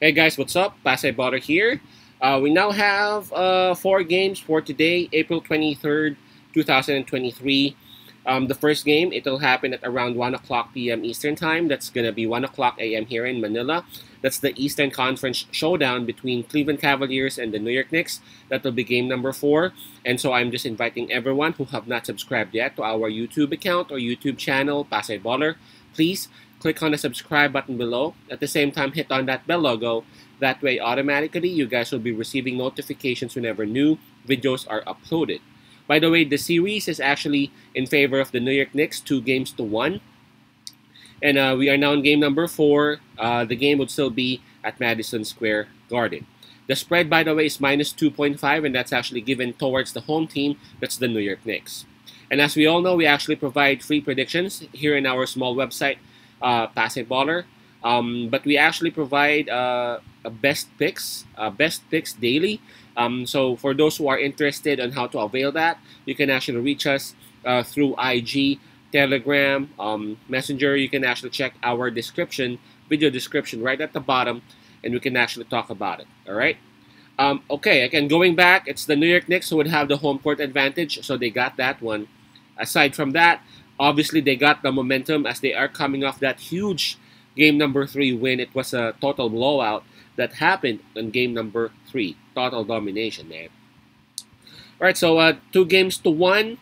Hey guys, what's up? Pasay Butter here. We now have 4 games for today, April 23rd, 2023. The first game, it'll happen at around 1 o'clock p.m. Eastern Time. That's going to be 1 o'clock a.m. here in Manila. That's the Eastern Conference showdown between Cleveland Cavaliers and the New York Knicks. That'll be game number 4. And so I'm just inviting everyone who have not subscribed yet to our YouTube account or YouTube channel, Pasay Baller. Please click on the subscribe button below. At the same time, hit on that bell logo. That way, automatically, you guys will be receiving notifications whenever new videos are uploaded. By the way, the series is actually in favor of the New York Knicks, 2 games to 1. And we are now in game number 4. The game would still be at Madison Square Garden. The spread, by the way, is minus 2.5, and that's actually given towards the home team. That's the New York Knicks. And as we all know, we actually provide free predictions here in our small website, Pasay Baller. But we actually provide best picks daily. So for those who are interested on how to avail that, you can actually reach us through IG, Telegram, Messenger. You can actually check our video description right at the bottom, and we can actually talk about it. All right. Okay, again, going back, it's the New York Knicks who would have the home court advantage, so they got that one. Aside from that, obviously they got the momentum as they are coming off that huge game number 3 win. It was a total blowout that happened in game number 3. Total domination, man. All right, so 2 games to 1.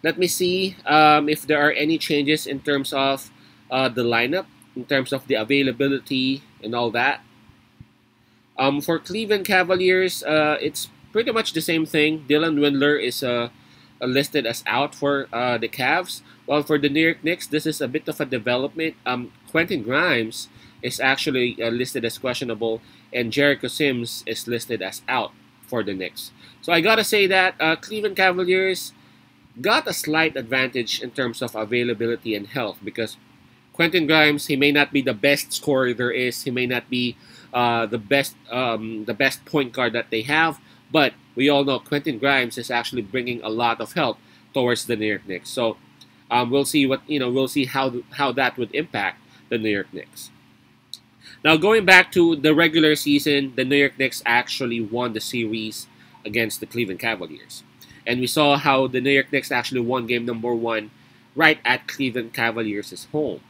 Let me see if there are any changes in terms of the lineup, in terms of the availability and all that. For Cleveland Cavaliers, it's pretty much the same thing. Dylan Windler is listed as out for the Cavs. While for the New York Knicks, this is a bit of a development. Quentin Grimes is actually listed as questionable, and Jericho Sims is listed as out for the Knicks. So I gotta say that Cleveland Cavaliers got a slight advantage in terms of availability and health, because Quentin Grimes, he may not be the best scorer there is. He may not be the best point guard that they have, but we all know Quentin Grimes is actually bringing a lot of help towards the New York Knicks. So we'll see we'll see how that would impact the New York Knicks. Now going back to the regular season, the New York Knicks actually won the series against the Cleveland Cavaliers, and we saw how the New York Knicks actually won game number 1 right at Cleveland Cavaliers' home.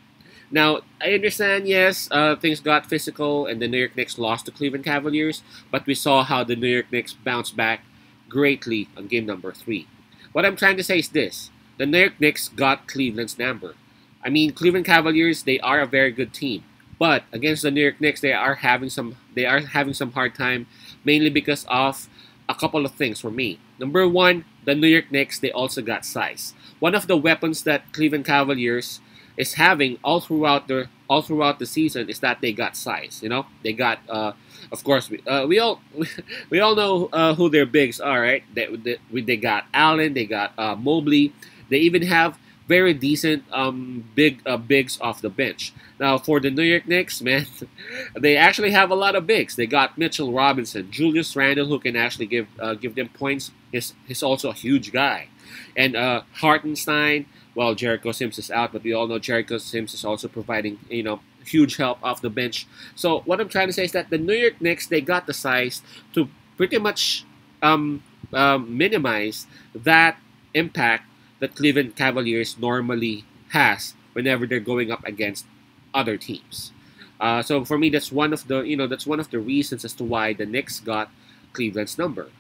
Now, I understand, yes, things got physical and the New York Knicks lost to Cleveland Cavaliers, but we saw how the New York Knicks bounced back greatly on game number 3. What I'm trying to say is this: the New York Knicks got Cleveland's number. I mean, Cleveland Cavaliers, they are a very good team, but against the New York Knicks, they are having some hard time, mainly because of a couple of things for me. Number 1, the New York Knicks, they also got size. One of the weapons that Cleveland Cavaliers is having all throughout the season is that they got size. They got of course we all know who their bigs are, right? They got Allen, they got Mobley. They even have very decent bigs off the bench. Now for the New York Knicks, man, they actually have a lot of bigs. They got Mitchell Robinson, Julius Randle, who can actually give them points. He's also a huge guy, and Hartenstein. Well, Jericho Sims is out, but we all know Jericho Sims is also providing, huge help off the bench. So what I'm trying to say is that the New York Knicks, they got the size to pretty much minimize that impact that Cleveland Cavaliers normally has whenever they're going up against other teams. So for me, that's one of the reasons as to why the Knicks got Cleveland's number.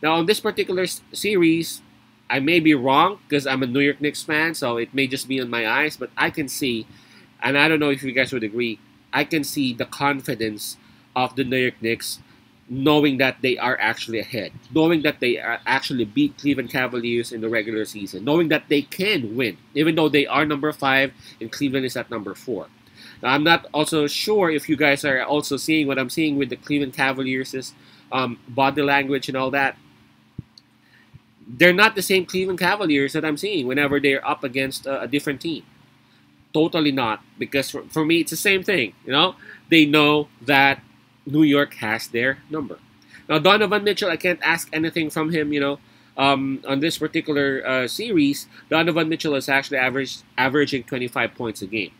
Now on this particular series, I may be wrong because I'm a New York Knicks fan, so it may just be in my eyes, but I can see, and I don't know if you guys would agree, I can see the confidence of the New York Knicks knowing that they are actually ahead, knowing that they are actually beat Cleveland Cavaliers in the regular season, knowing that they can win, even though they are number 5 and Cleveland is at number 4. Now, I'm not also sure if you guys are also seeing what I'm seeing with the Cleveland Cavaliers' body language and all that. They're not the same Cleveland Cavaliers that I'm seeing whenever they're up against a different team. Totally not. Because for me, it's the same thing. They know that New York has their number. Now, Donovan Mitchell, I can't ask anything from him, on this particular series. Donovan Mitchell is actually averaging 25 points a game.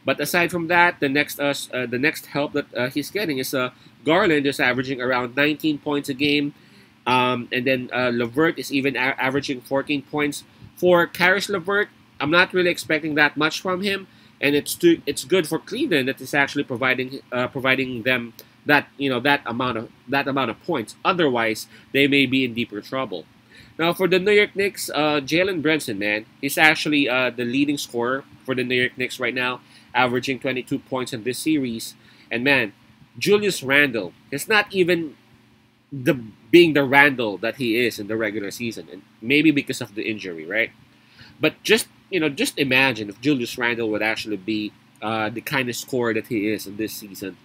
But aside from that, the next help that he's getting is Garland is averaging around 19 points a game, and then Levert is even averaging 14 points. For Karis Levert, I'm not really expecting that much from him, and it's good for Cleveland that is actually providing them that that amount of points. Otherwise, they may be in deeper trouble. Now for the New York Knicks, Jalen Brunson, man, he's actually the leading scorer for the New York Knicks right now, averaging 22 points in this series. And man, Julius Randle is not even the being the Randle that he is in the regular season, and maybe because of the injury, right? But just imagine if Julius Randle would actually be the kind of scorer that he is in this season,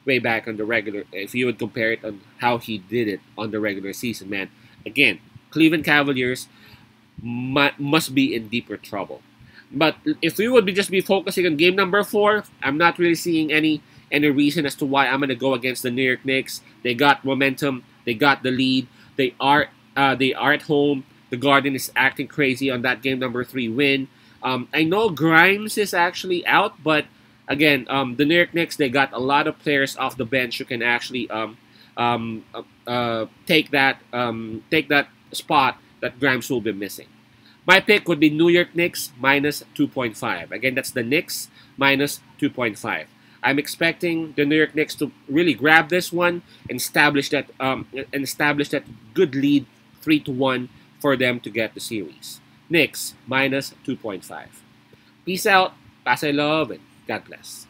way back on the regular. If you would compare it on how he did it on the regular season, man. Again, Cleveland Cavaliers must be in deeper trouble. But if we would just be focusing on game number 4, I'm not really seeing any reason as to why I'm gonna go against the New York Knicks. They got momentum. They got the lead. They are at home. The Garden is acting crazy on that game number 3 win. I know Grimes is actually out, but again, the New York Knicks, they got a lot of players off the bench who can actually take that spot that Grimes will be missing. My pick would be New York Knicks minus 2.5. Again, that's the Knicks minus 2.5. I'm expecting the New York Knicks to really grab this one and establish that good lead 3-1 for them to get the series. Knicks minus 2.5. Peace out, pass I love, and God bless.